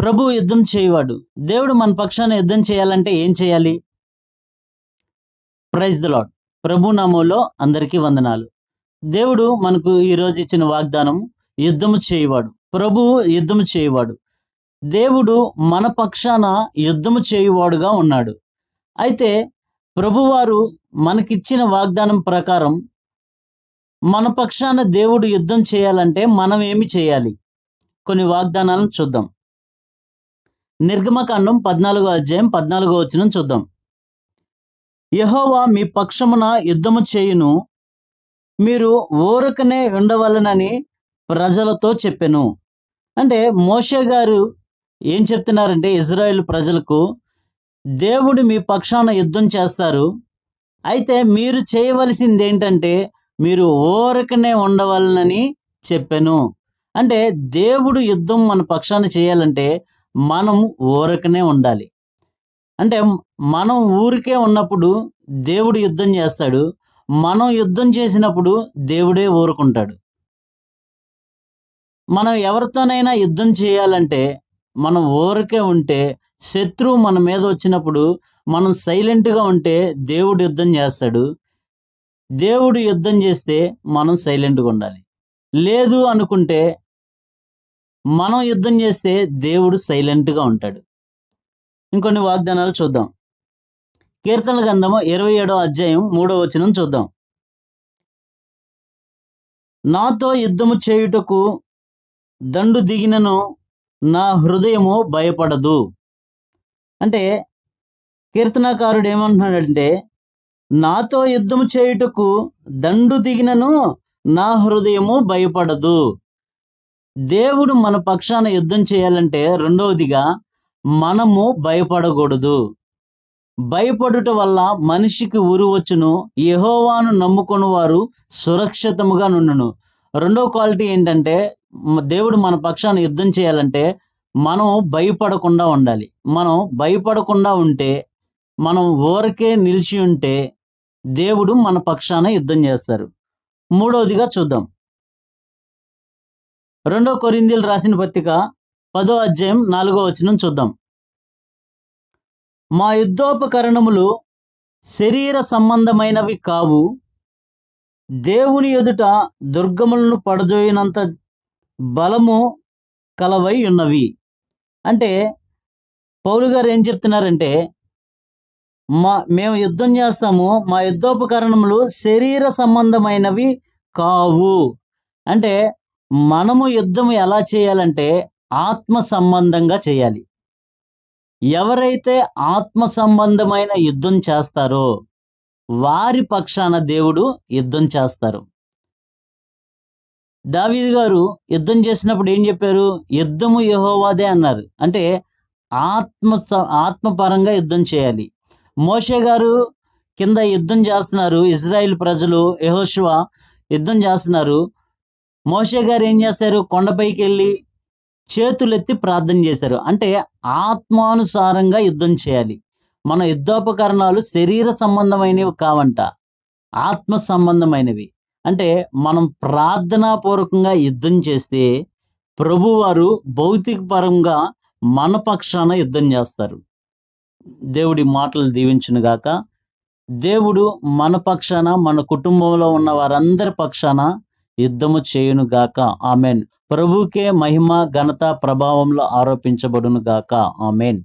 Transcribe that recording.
ప్రభు యుద్ధం చేయవాడు. దేవుడు మన పక్షాన యుద్ధం చేయాలంటే ఏం చేయాలి? Praise the lord. ప్రభు నామములో అందరికీ వందనాలు. దేవుడు మనకు ఈరోజు ఇచ్చిన వాగ్దానం యుద్ధము చేయువాడు. ప్రభువు యుద్ధము చేయువాడు. దేవుడు మన పక్షాన యుద్ధము చేయువాడుగా ఉన్నాడు. అయితే ప్రభువారు మనకిచ్చిన వాగ్దానం ప్రకారం మన పక్షాన దేవుడు యుద్ధం చేయాలంటే మనం ఏమి చేయాలి? కొన్ని వాగ్దానాలను చూద్దాం. నిర్గమకాండం 14వ అధ్యాయం 14వ వచనం చూద్దాం. యెహోవా మీ పక్షమున యుద్ధము చేయును, మీరు ఊరకనే ఉండవలెనని ప్రజలతో చెప్పెను. అంటే మోషే గారు ఏం చెప్తున్నారంటే ఇజ్రాయేల్ ప్రజలకు, దేవుడు మీ పక్షాన యుద్ధం చేస్తారు. అయితే మీరు చేయవలసింది ఏంటంటే మీరు ఊరకనే ఉండవలనని చెప్పెను. అంటే దేవుడు యుద్ధం మన పక్షాన చేయాలంటే మనం ఊరకనే ఉండాలి. అంటే మనం ఊరికే ఉన్నప్పుడు దేవుడు యుద్ధం చేస్తాడు. మనం యుద్ధం చేసినప్పుడు దేవుడే ఊరుకుంటాడు. మనం ఎవరితోనైనా యుద్ధం చేయాలంటే మనం ఊరికే ఉంటే, శత్రువు మన మీద వచ్చినప్పుడు మనం సైలెంట్‌గా ఉంటే దేవుడు యుద్ధం చేస్తాడు. దేవుడు యుద్ధం చేస్తే మనం సైలెంట్‌గా ఉండాలి. లేదు అనుకుంటే మనం యుద్ధం చేస్తే దేవుడు సైలెంట్‌గా ఉంటాడు. ఇంకొన్ని వాగ్దానాలు చూద్దాం. కీర్తనల గ్రంథము 27వ అధ్యాయం 3వ వచనం చూద్దాం. నాతో యుద్ధము చేయుటకు దండు దిగినను నా హృదయము భయపడదు. అంటే కీర్తనకారుడు ఏమంటున్నాడంటే, నాతో యుద్ధము చేయుటకు దండు దిగినను నా హృదయము భయపడదు. దేవుడు మన పక్షాన యుద్ధం చేయాలంటే రెండవదిగా మనము భయపడకూడదు. భయపడుట వల్ల మనిషికి ఉరి వచ్చును, యెహోవాను నమ్ముకుని వారు సురక్షితముగా నుండును. రెండవ క్వాలిటీ ఏంటంటే దేవుడు మన పక్షాన యుద్ధం చేయాలంటే మనం భయపడకుండా ఉండాలి. మనం భయపడకుండా ఉంటే, మనం ఊరకే నిలిచి ఉంటే దేవుడు మన పక్షాన యుద్ధం చేస్తారు. మూడవదిగా చూద్దాం. 2 కొరింథీయులు రాసిన పత్రిక 10వ అధ్యాయం 4వ వచనం చూద్దాం. మా యుద్ధోపకరణములు శరీర సంబంధమైనవి కావు, దేవుని ఎదుట దుర్గములను పడదోయినంత బలము కలవై ఉన్నవి. అంటే పౌలు గారు ఏం చెప్తున్నారంటే, మేము యుద్ధం చేస్తాము, మా యుద్ధోపకరణములు శరీర సంబంధమైనవి కావు. అంటే మనము యుద్ధం ఎలా చేయాలంటే ఆత్మ సంబంధంగా చేయాలి. ఎవరైతే ఆత్మ సంబంధమైన యుద్ధం చేస్తారో వారి పక్షాన దేవుడు యుద్ధం చేస్తారు. దావీదు గారు యుద్ధం చేసినప్పుడు ఏం చెప్పారు? యుద్ధము యెహోవాదే అన్నారు. అంటే ఆత్మపరంగా యుద్ధం చేయాలి. మోషే గారు కింద యుద్ధం చేస్తున్నారు, ఇజ్రాయిల్ ప్రజలు, యెహోషువ యుద్ధం చేస్తున్నారు. మోషే గారు ఏం చేశారు? కొండపైకి వెళ్ళి చేతులెత్తి ప్రార్థన చేశారు. అంటే ఆత్మానుసారంగా యుద్ధం చేయాలి. మన యుద్ధోపకరణాలు శరీర సంబంధమైనవి కావంట, ఆత్మ సంబంధమైనవి. అంటే మనం ప్రార్థనాపూర్వకంగా యుద్ధం చేస్తే ప్రభువారు భౌతిక పరంగా మన పక్షాన యుద్ధం చేస్తారు. దేవుడి మాటలు దీవించునుగాక. దేవుడు మన పక్షాన, మన కుటుంబంలో ఉన్న వారందరి పక్షాన యుద్ధము చేయునుగాక. ఆమెన్. ప్రభువుకే మహిమ, ఘనత, ప్రభావంలో ఆరోపించబడునుగాక. ఆమెన్.